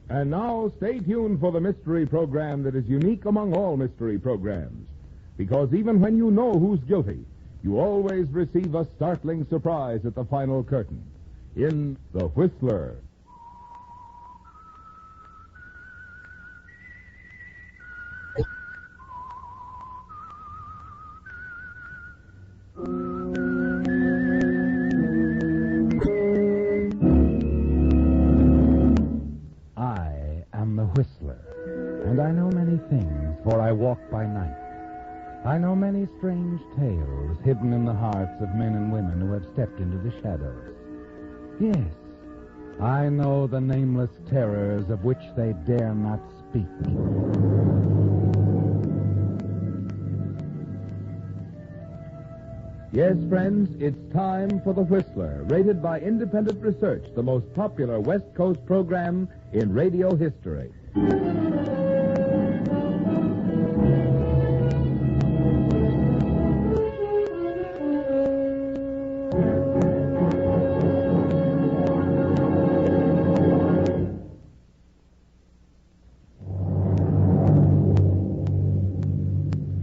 And now, stay tuned for the mystery program that is unique among all mystery programs. Because even when you know who's guilty, you always receive a startling surprise at the final curtain. In The Whistler. I am the Whistler, and I know many things, for I walk by night. I know many strange tales hidden in the hearts of men and women who have stepped into the shadows. Yes, I know the nameless terrors of which they dare not speak. Yes, friends, it's time for The Whistler, rated by independent research the most popular West Coast program in radio history.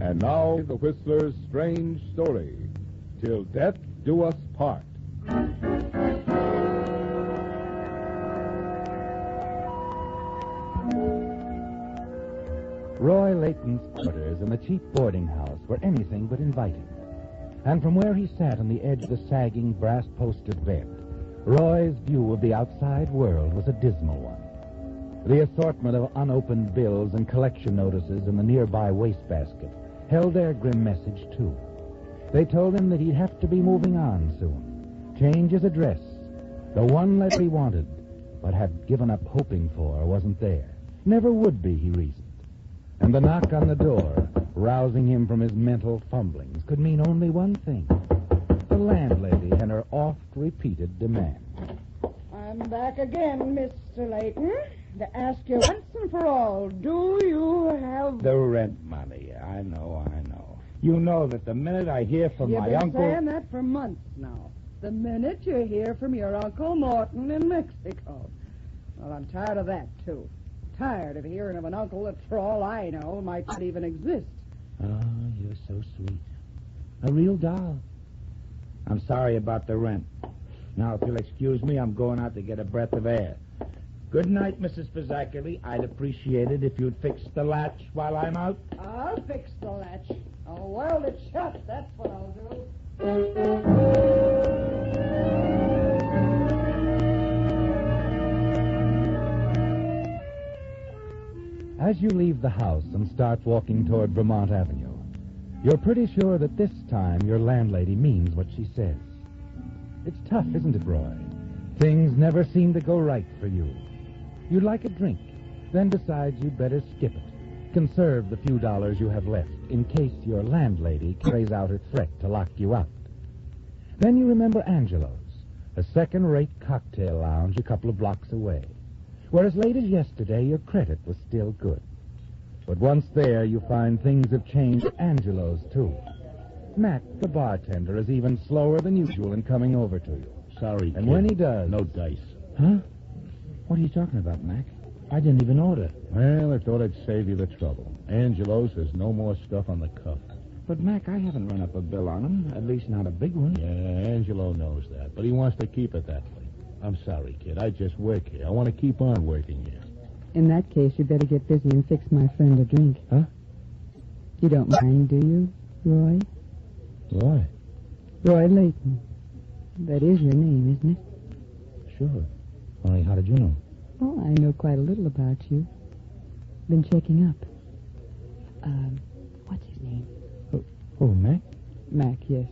And now, The Whistler's strange story. Till death do us part. Roy Layton's quarters in the cheap boarding house were anything but inviting. And from where he sat on the edge of the sagging, brass-posted bed, Roy's view of the outside world was a dismal one. The assortment of unopened bills and collection notices in the nearby wastebasket held their grim message, too. They told him that he'd have to be moving on soon, change his address. The one letter he wanted, but had given up hoping for, wasn't there. Never would be, he reasoned. And the knock on the door, rousing him from his mental fumblings, could mean only one thing. The landlady and her oft-repeated demand. I'm back again, Mr. Layton, to ask you once and for all, do you have... The rent money. I know. You know that the minute I hear from my uncle... You've been saying that for months now. The minute you hear from your Uncle Morton in Mexico. Well, I'm tired of that, too. Tired of hearing of an uncle that, for all I know, might not even exist. Oh, you're so sweet. A real doll. I'm sorry about the rent. Now, if you'll excuse me, I'm going out to get a breath of air. Good night, Mrs. Fazackerly. I'd appreciate it if you'd fix the latch while I'm out. I'll fix the latch. I'll weld it shut. That's what I'll do. As you leave the house and start walking toward Vermont Avenue, you're pretty sure that this time your landlady means what she says. It's tough, isn't it, Roy? Things never seem to go right for you. You'd like a drink, then decide you'd better skip it. Conserve the few dollars you have left in case your landlady carries out her threat to lock you out. Then you remember Angelo's, a second-rate cocktail lounge a couple of blocks away, where as late as yesterday your credit was still good. But once there, you find things have changed at Angelo's, too. Mac, the bartender, is even slower than usual in coming over to you. Sorry, And kid. when he does... No dice. Huh? What are you talking about, Mac? I didn't even order. Well, I thought I'd save you the trouble. Angelo's has no more stuff on the cuff. But, Mac, I haven't run up a bill on him. At least not a big one. Yeah, Angelo knows that, but he wants to keep it that way. I'm sorry, kid. I just work here. I want to keep on working here. In that case, you better get busy and fix my friend a drink. Huh? You don't mind, do you, Roy? Why? Roy Layton. That is your name, isn't it? Sure. Only how did you know? Oh, I know quite a little about you. Been checking up. What's his name? Oh, Mac? Mac, yes.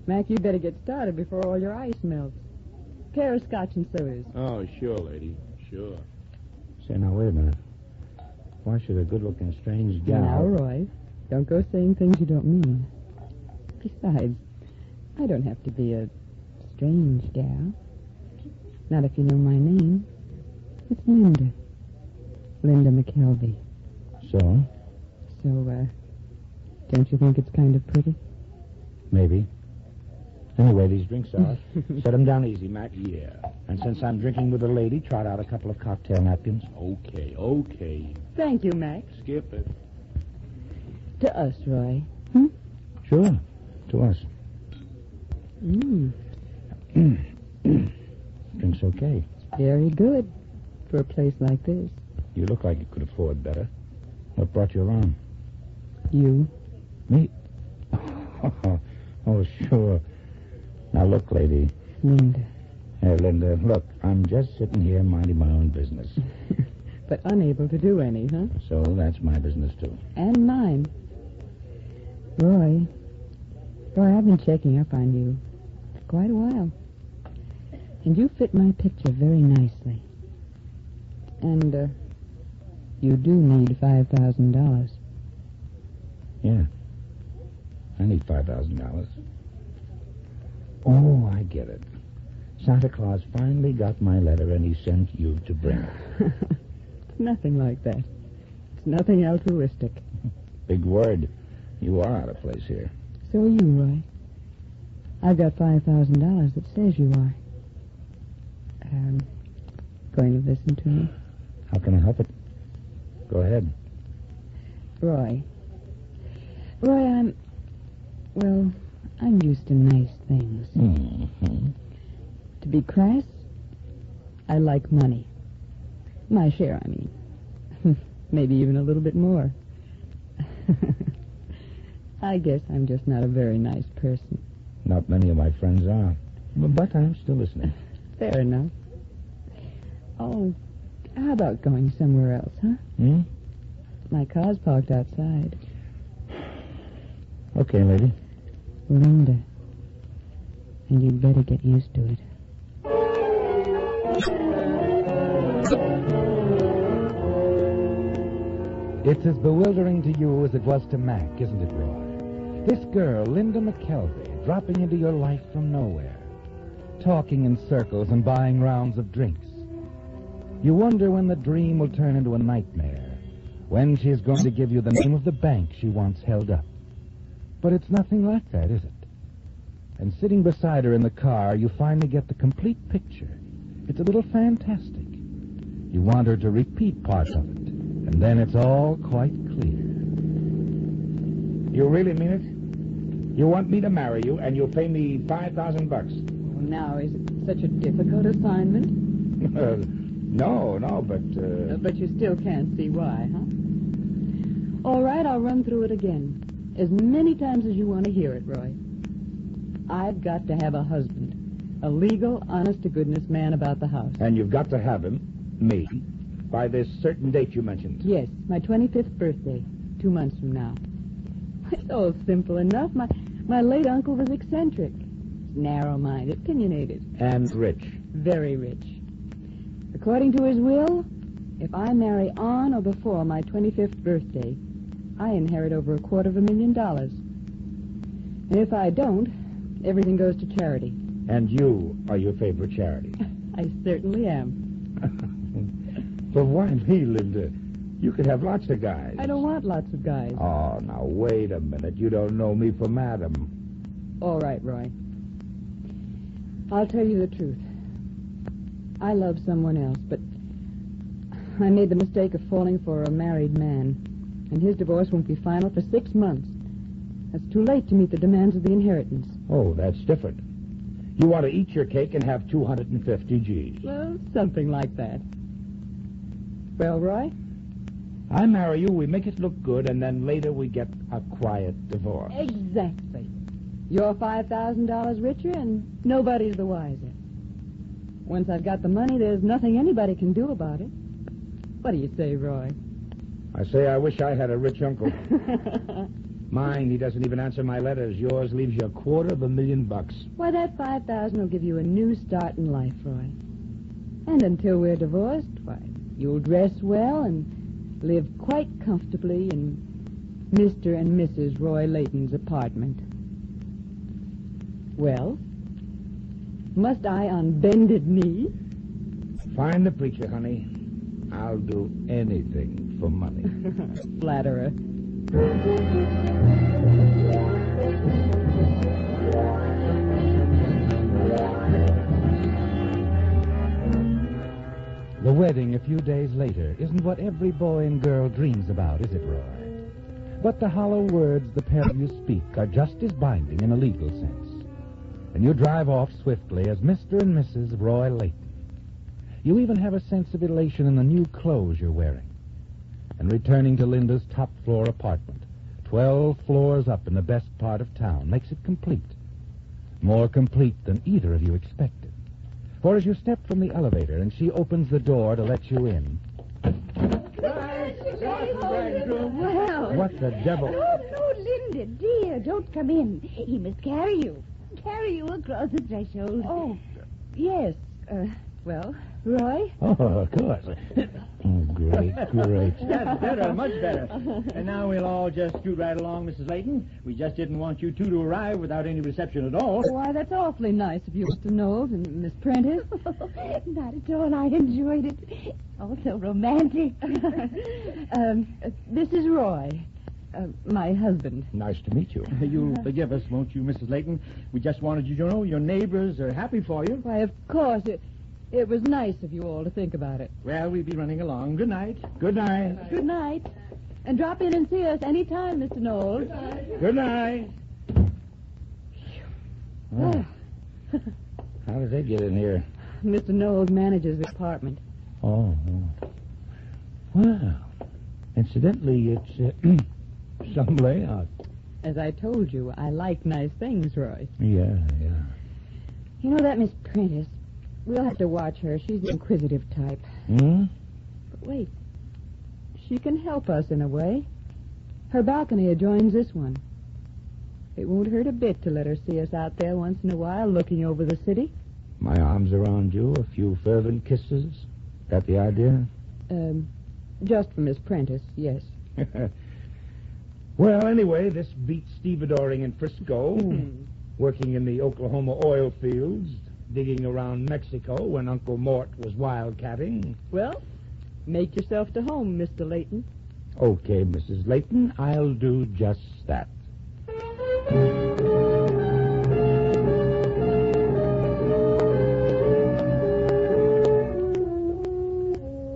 Mac, you better get started before all your ice melts. Pair of scotch and sodas. Oh, sure, lady. Sure. Say, now, wait a minute. Why should a good-looking strange gal... Now, Roy, don't go saying things you don't mean. Besides, I don't have to be a strange gal. Not if you know my name. It's Linda. Linda McKelvey. So? So, don't you think it's kind of pretty? Maybe. Anyway, these drinks are. Set them down easy, Mac. Yeah. And since I'm drinking with a lady, trot out a couple of cocktail napkins. Okay. Thank you, Max. Skip it. To us, Roy. Sure. To us. Drink's okay. Very good for a place like this. You look like you could afford better. What brought you around? You. Me? Oh, sure. Now, look, lady. Linda. Hey, Linda, look, I'm just sitting here minding my own business. But unable to do any, huh? So that's my business, too. And mine. Roy, I've been checking up on you for quite a while. And you fit my picture very nicely. And, you do need $5,000. Yeah. I need $5,000. Oh, I get it. Santa Claus finally got my letter and he sent you to bring it. It's nothing like that. It's nothing altruistic. Big word. You are out of place here. So are you, Roy. I've got $5,000 that says you are. Going to listen to me? How can I help it? Go ahead. Roy, I'm used to nice things. Mm-hmm. To be crass, I like money. My share, I mean. Maybe even a little bit more. I guess I'm just not a very nice person. Not many of my friends are. But I'm still listening. Fair enough. Oh, how about going somewhere else, huh? My car's parked outside. Okay, lady. Linda. And you'd better get used to it. It's as bewildering to you as it was to Mac, isn't it, Roy? This girl, Linda McKelvey, dropping into your life from nowhere. Talking in circles and buying rounds of drinks. You wonder when the dream will turn into a nightmare. When she's going to give you the name of the bank she once held up. But it's nothing like that, is it? And sitting beside her in the car, you finally get the complete picture. It's a little fantastic. You want her to repeat parts of it, and then it's all quite clear. You really mean it? You want me to marry you, and you'll pay me $5,000? Well, now, is it such a difficult assignment? No, but... But you still can't see why, huh? All right, I'll run through it again. As many times as you want to hear it, Roy. I've got to have a husband. A legal, honest-to-goodness man about the house. And you've got to have him, me, by this certain date you mentioned. Yes, my 25th birthday, 2 months from now. It's all simple enough. My late uncle was eccentric. Narrow-minded, opinionated. And rich. Very rich. According to his will, if I marry on or before my 25th birthday, I inherit over $250,000. And if I don't, everything goes to charity. And you are your favorite charity. I certainly am. But why me, Linda? You could have lots of guys. I don't want lots of guys. Oh, now, wait a minute. You don't know me for madam. All right, Roy. I'll tell you the truth. I love someone else, but I made the mistake of falling for a married man, and his divorce won't be final for 6 months. That's too late to meet the demands of the inheritance. Oh, that's different. You want to eat your cake and have 250 G's. Well, something like that. Well, Roy? I marry you, we make it look good, and then later we get a quiet divorce. Exactly. You're $5,000 richer, and nobody's the wiser. Once I've got the money, there's nothing anybody can do about it. What do you say, Roy? I say I wish I had a rich uncle. Mine, he doesn't even answer my letters. Yours leaves you $250,000. Why, that $5,000 will give you a new start in life, Roy. And until we're divorced, why, you'll dress well and live quite comfortably in Mr. and Mrs. Roy Layton's apartment. Well, must I on bended knee? Find the preacher, honey. I'll do anything for money. Flatterer. The wedding a few days later isn't what every boy and girl dreams about, is it, Roy? But the hollow words the pair of you speak are just as binding in a legal sense. And you drive off swiftly as Mr. and Mrs. Roy Layton. You even have a sense of elation in the new clothes you're wearing. And returning to Linda's top-floor apartment, 12 floors up in the best part of town, makes it complete. More complete than either of you expected. For as you step from the elevator and she opens the door to let you in... Well. What the devil? No, Linda, dear, don't come in. He must carry you across the threshold. Oh, yes. Well, Roy? Oh, of course. Oh, great. That's better, much better. And now we'll all just scoot right along, Mrs. Layton. We just didn't want you two to arrive without any reception at all. why, that's awfully nice of you, Mr. Knowles and Miss Prentice. Not at all. I enjoyed it. Also romantic. This is Roy, my husband. Nice to meet you. You'll forgive us, won't you, Mrs. Layton? We just wanted you to know your neighbors are happy for you. Why, of course, it was nice of you all to think about it. Well, we'll be running along. Good night. Good night. Good night. And drop in and see us any time, Mr. Knowles. Good night. Oh. How did they get in here? Mr. Knowles manages the apartment. Oh. Well, incidentally, it's some layout. As I told you, I like nice things, Roy. Yeah. You know that Miss Prentice? We'll have to watch her. She's the inquisitive type. Hmm? But wait. She can help us in a way. Her balcony adjoins this one. It won't hurt a bit to let her see us out there once in a while looking over the city. My arms around you, a few fervent kisses. That the idea? Just for Miss Prentice, yes. Well, anyway, this beats stevedoring in Frisco, working in the Oklahoma oil fields, digging around Mexico when Uncle Mort was wildcatting. Well, make yourself to home, Mr. Layton. Okay, Mrs. Layton, I'll do just that.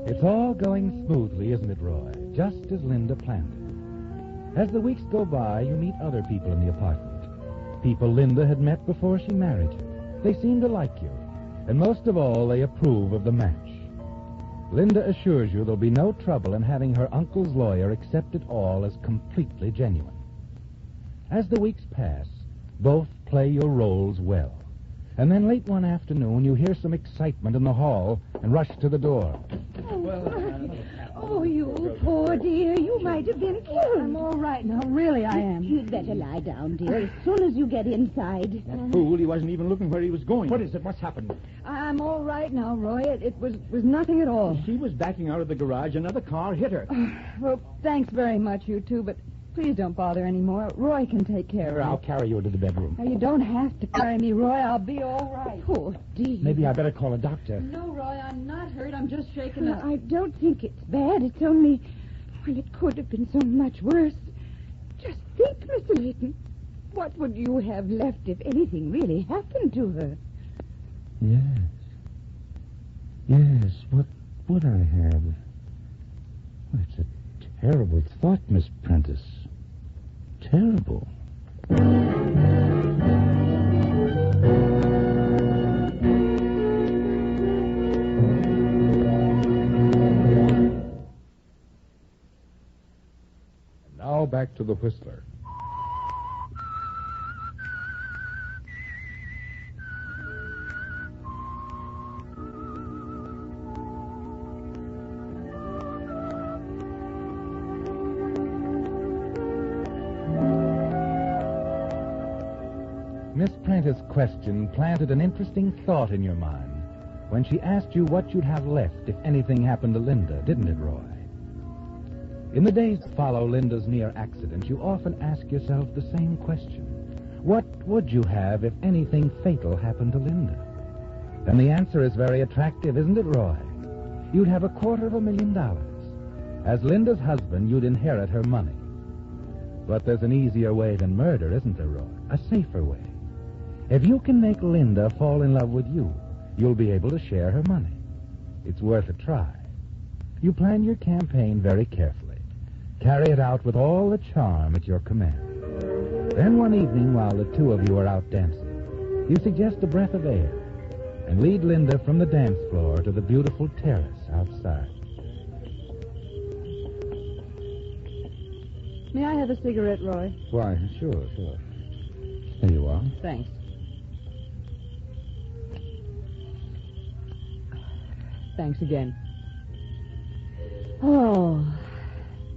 It's all going smoothly, isn't it, Roy? Just as Linda planned it. As the weeks go by, you meet other people in the apartment. People Linda had met before she married you. They seem to like you. And most of all, they approve of the match. Linda assures you there'll be no trouble in having her uncle's lawyer accept it all as completely genuine. As the weeks pass, both play your roles well. And then late one afternoon, you hear some excitement in the hall and rush to the door. Oh, you poor dear. You might have been killed. I'm all right now. Really, I am. You'd better lie down, dear, as soon as you get inside. That fool, he wasn't even looking where he was going. What is it? What's happened? I'm all right now, Roy. It was nothing at all. She was backing out of the garage. Another car hit her. Well, thanks very much, you two, but please don't bother anymore. Roy can take care I'll of me. carry you into the bedroom. Now, you don't have to carry me, Roy. I'll be all right. Poor dear. Maybe I better call a doctor. No, Roy, I'm not hurt. I'm just shaken up. I don't think it's bad. It's only... Well, it could have been so much worse. Just think, Mr. Layton. What would you have left if anything really happened to her? Yes, what would I have? Well, it's a terrible thought, Miss Prentice. Terrible. Now back to the Whistler. Miss Prentice's question planted an interesting thought in your mind when she asked you what you'd have left if anything happened to Linda, didn't it, Roy? In the days that follow Linda's near accident, you often ask yourself the same question. What would you have if anything fatal happened to Linda? And the answer is very attractive, isn't it, Roy? You'd have $250,000. As Linda's husband, you'd inherit her money. But there's an easier way than murder, isn't there, Roy? A safer way. If you can make Linda fall in love with you, you'll be able to share her money. it's worth a try. You plan your campaign very carefully. Carry it out with all the charm at your command. Then one evening, while the two of you are out dancing, you suggest a breath of air and lead Linda from the dance floor to the beautiful terrace outside. May I have a cigarette, Roy? Why, sure. Here you are. Thanks. Thanks again. Oh,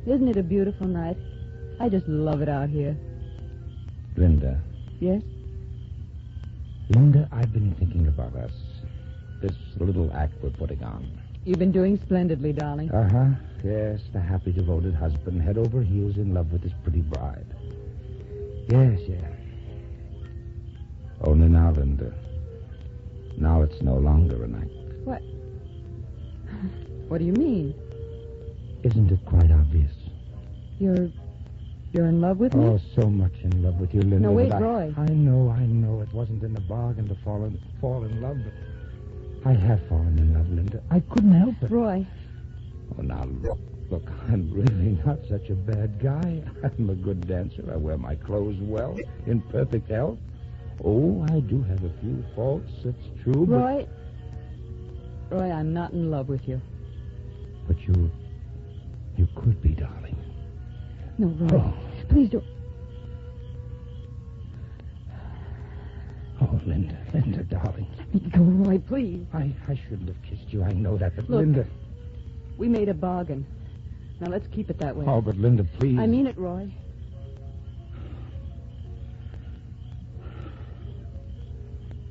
isn't it a beautiful night? I just love it out here. Linda. Yes? Linda, I've been thinking about us. This little act we're putting on. You've been doing splendidly, darling. Uh-huh. Yes, the happy, devoted husband, head over heels in love with his pretty bride. Yes. Only now, Linda. Now it's no longer a night. What? What do you mean? Isn't it quite obvious? You're in love with me? Oh, so much in love with you, Linda. No, wait, but Roy. I know. It wasn't in the bargain to fall in love, but I have fallen in love, Linda. I couldn't help it. Roy. Oh, now, look, I'm really not such a bad guy. I'm a good dancer. I wear my clothes well, in perfect health. Oh, I do have a few faults, it's true, Roy, I'm not in love with you. But you could be, darling. No, Roy, please don't. Oh, Linda, darling. Let me go, Roy, please. I shouldn't have kissed you. I know that, but Look, Linda... We made a bargain. Now let's keep it that way. Oh, but Linda, please. I mean it, Roy.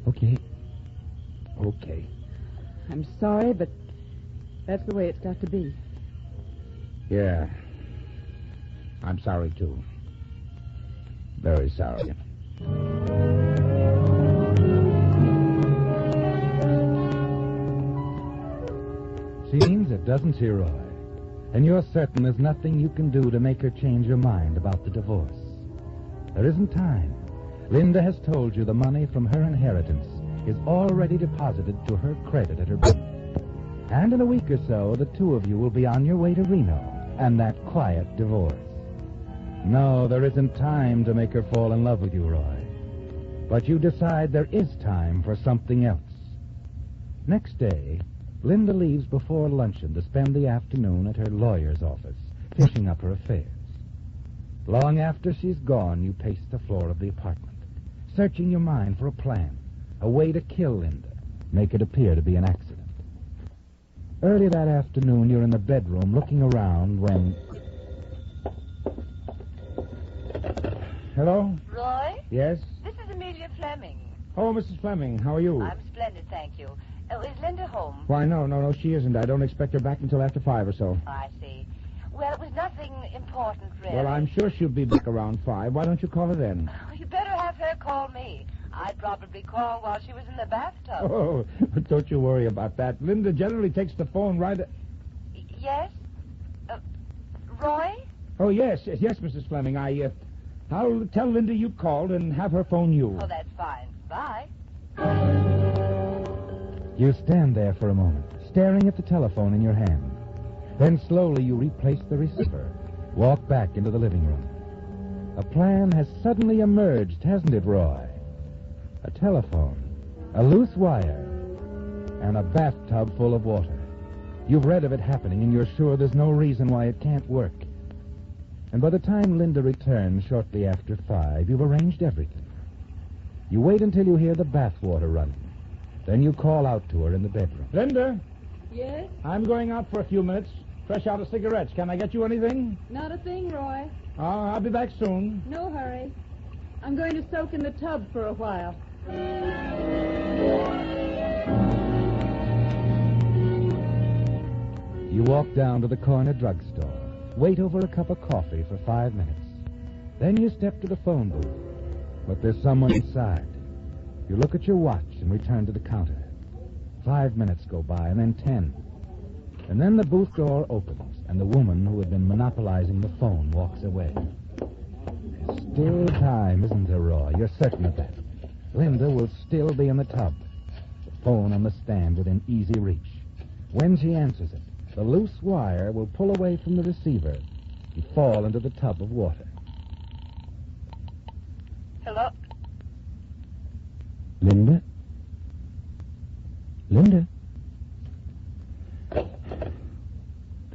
Okay. I'm sorry, but that's the way it's got to be. Yeah. I'm sorry, too. Very sorry. Seems it doesn't she, Roy? And you're certain there's nothing you can do to make her change her mind about the divorce. There isn't time. Linda has told you the money from her inheritance is already deposited to her credit at her bank. And in a week or so, the two of you will be on your way to Reno and that quiet divorce. No, there isn't time to make her fall in love with you, Roy. But you decide there is time for something else. Next day, Linda leaves before luncheon to spend the afternoon at her lawyer's office, finishing up her affairs. Long after she's gone, you pace the floor of the apartment, searching your mind for a plan, a way to kill Linda, make it appear to be an accident. Early that afternoon, you're in the bedroom looking around when... Hello? Roy? Yes? This is Amelia Fleming. Oh, Mrs. Fleming, how are you? I'm splendid, thank you. Oh, is Linda home? Why, no, she isn't. I don't expect her back until after 5 or so. I see. Well, it was nothing important, really. Well, I'm sure she'll be back around 5. Why don't you call her then? Oh, you better have her call me. I'd probably call while she was in the bathtub. Oh, but don't you worry about that. Linda generally takes the phone right... Yes? Roy? Oh, yes, Mrs. Fleming. I'll tell Linda you called and have her phone you. Oh, that's fine. Bye. You stand there for a moment, staring at the telephone in your hand. Then slowly you replace the receiver, walk back into the living room. A plan has suddenly emerged, hasn't it, Roy? A telephone, a loose wire, and a bathtub full of water. You've read of it happening, and you're sure there's no reason why it can't work. And by the time Linda returns shortly after 5, you've arranged everything. You wait until you hear the bath water running. Then you call out to her in the bedroom. Linda? Yes? I'm going out for a few minutes. Fresh out of cigarettes. Can I get you anything? Not a thing, Roy. Oh, I'll be back soon. No hurry. I'm going to soak in the tub for a while. You walk down to the corner drugstore. Wait over a cup of coffee for 5 minutes. Then you step to the phone booth. But there's someone inside. You look at your watch and return to the counter. 5 minutes go by, and then 10. And then the booth door opens, and the woman who had been monopolizing the phone walks away. There's still time, isn't there, Roy? You're certain of that. Linda will still be in the tub. The phone on the stand within easy reach. When she answers it, the loose wire will pull away from the receiver and fall into the tub of water. Hello? Linda? Linda?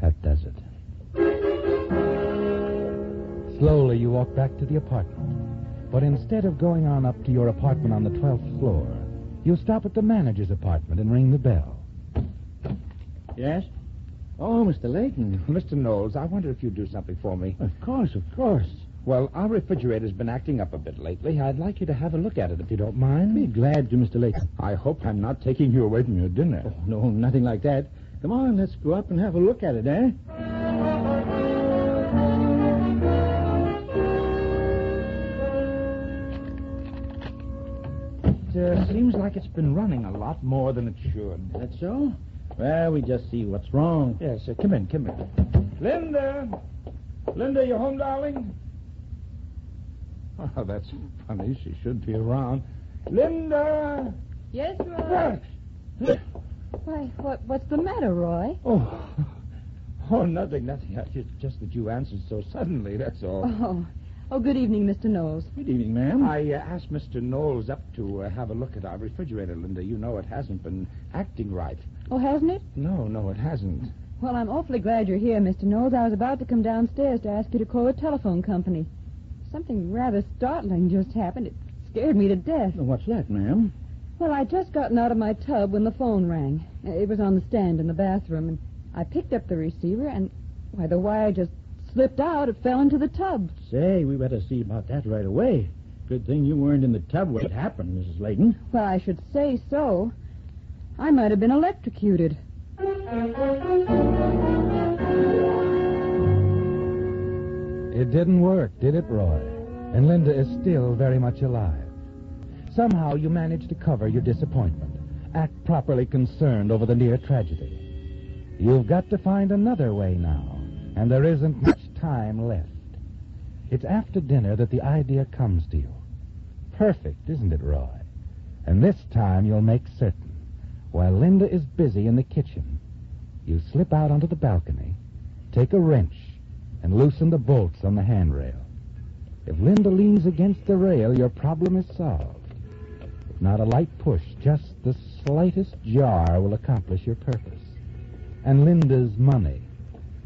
That does it. Slowly, you walk back to the apartment. But instead of going on up to your apartment on the 12th floor, you stop at the manager's apartment and ring the bell. Yes? Oh, Mr. Layton. Mr. Knowles, I wonder if you'd do something for me. Of course. Well, our refrigerator's been acting up a bit lately. I'd like you to have a look at it, if you don't mind. Be glad to, Mr. Layton. I hope I'm not taking you away from your dinner. Oh, no, nothing like that. Come on, let's go up and have a look at it, eh? It seems like it's been running a lot more than it should. That's so? Well, we just see what's wrong. Yes, come in. Linda! Linda, you home, darling? Oh, that's funny. She should be around. Linda! Yes, Roy? Why, what's the matter, Roy? Oh, nothing. It's just that you answered so suddenly, that's all. Oh, good evening, Mr. Knowles. Good evening, ma'am. I asked Mr. Knowles up to have a look at our refrigerator, Linda. You know it hasn't been acting right. Oh, hasn't it? No, it hasn't. Well, I'm awfully glad you're here, Mr. Knowles. I was about to come downstairs to ask you to call a telephone company. Something rather startling just happened. It scared me to death. What's that, ma'am? Well, I'd just gotten out of my tub when the phone rang. It was on the stand in the bathroom, and I picked up the receiver, and, why, the wire just slipped out. It fell into the tub. Say, we better see about that right away. Good thing you weren't in the tub when it happened, Mrs. Layton. Well, I should say so. I might have been electrocuted. It didn't work, did it, Roy? And Linda is still very much alive. Somehow you managed to cover your disappointment, act properly concerned over the near tragedy. You've got to find another way now, and there isn't much time left. It's after dinner that the idea comes to you. Perfect, isn't it, Roy? And this time you'll make certain. While Linda is busy in the kitchen, you slip out onto the balcony, take a wrench, and loosen the bolts on the handrail. If Linda leans against the rail, your problem is solved. If not a light push, just the slightest jar will accomplish your purpose. And Linda's money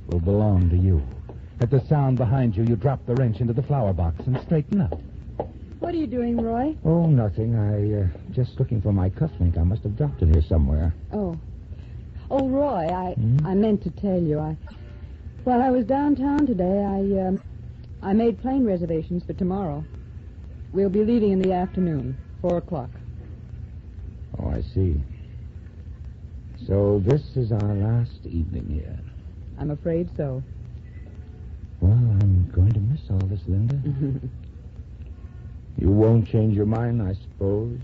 will belong to you. At the sound behind you, you drop the wrench into the flower box and straighten up. What are you doing, Roy? Oh, nothing. Just looking for my cufflink. I must have dropped it here somewhere. Oh, Roy, I meant to tell you. While I was downtown today, I made plane reservations for tomorrow. We'll be leaving in the afternoon, 4 o'clock. Oh, I see. So this is our last evening here. I'm afraid so. Well, I'm going to miss all this, Linda. You won't change your mind, I suppose?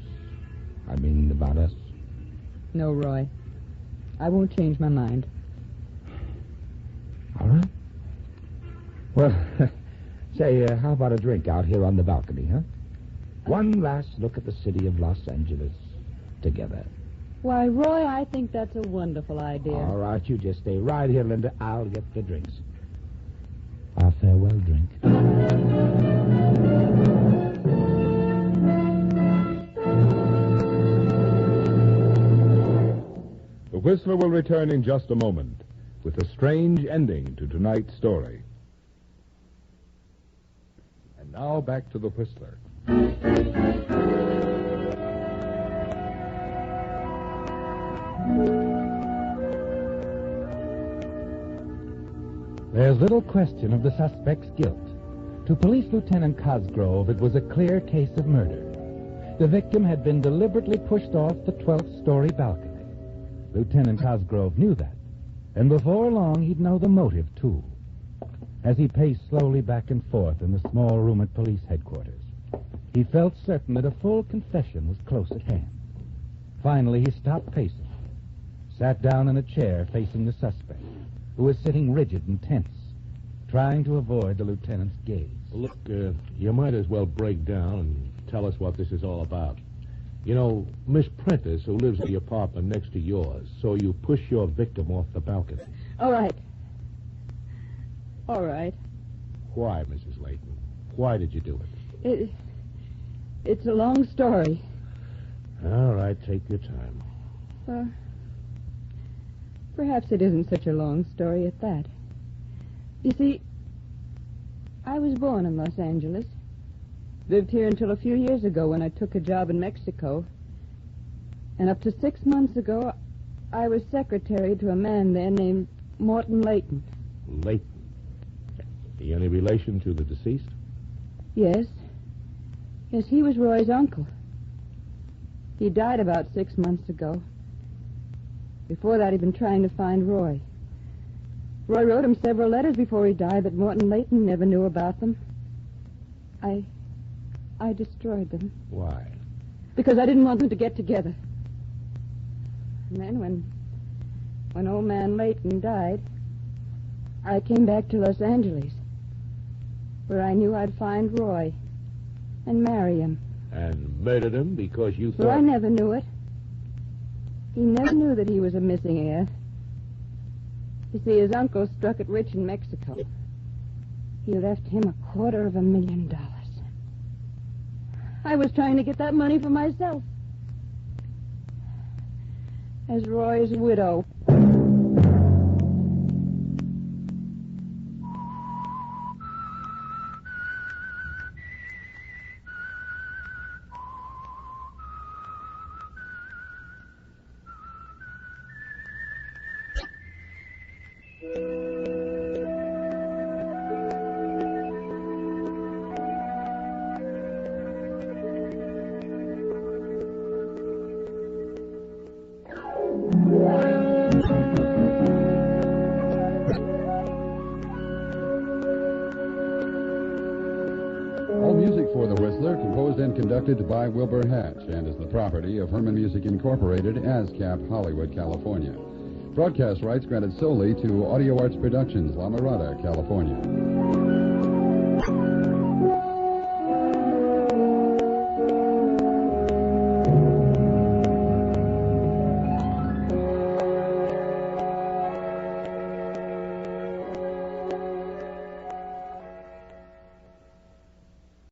I mean, about us? No, Roy. I won't change my mind. All right. Well, say, how about a drink out here on the balcony, huh? One last look at the city of Los Angeles together. Why, Roy, I think that's a wonderful idea. All right, you just stay right here, Linda. I'll get the drinks. Our farewell drink. The Whistler will return in just a moment with a strange ending to tonight's story. And now back to the Whistler. There's little question of the suspect's guilt. To Police Lieutenant Cosgrove, it was a clear case of murder. The victim had been deliberately pushed off the 12th-story balcony. Lieutenant Cosgrove knew that, and before long he'd know the motive, too. As he paced slowly back and forth in the small room at police headquarters, he felt certain that a full confession was close at hand. Finally, he stopped pacing, sat down in a chair facing the suspect, who was sitting rigid and tense, trying to avoid the lieutenant's gaze. Look, you might as well break down and tell us what this is all about. You know, Miss Prentice, who lives in the apartment next to yours, so you push your victim off the balcony. All right. All right. Why, Mrs. Layton? Why did you do it? It's a long story. All right, take your time. Well, perhaps it isn't such a long story at that. You see, I was born in Los Angeles. Lived here until a few years ago when I took a job in Mexico. And up to 6 months ago, I was secretary to a man there named Morton Layton. Layton? He any relation to the deceased? Yes. Yes, he was Roy's uncle. He died about 6 months ago. Before that, he'd been trying to find Roy. Roy wrote him several letters before he died, but Morton Layton never knew about them. I destroyed them. Why? Because I didn't want them to get together. And then when old man Layton died, I came back to Los Angeles, where I knew I'd find Roy and marry him. And murdered him because you thought... Roy never knew it. He never knew that he was a missing heir. You see, his uncle struck it rich in Mexico. He left him $250,000. I was trying to get that money for myself. As Roy's widow. For The Whistler, composed and conducted by Wilbur Hatch, and is the property of Herman Music Incorporated, ASCAP, Hollywood, California. Broadcast rights granted solely to Audio Arts Productions, La Mirada, California.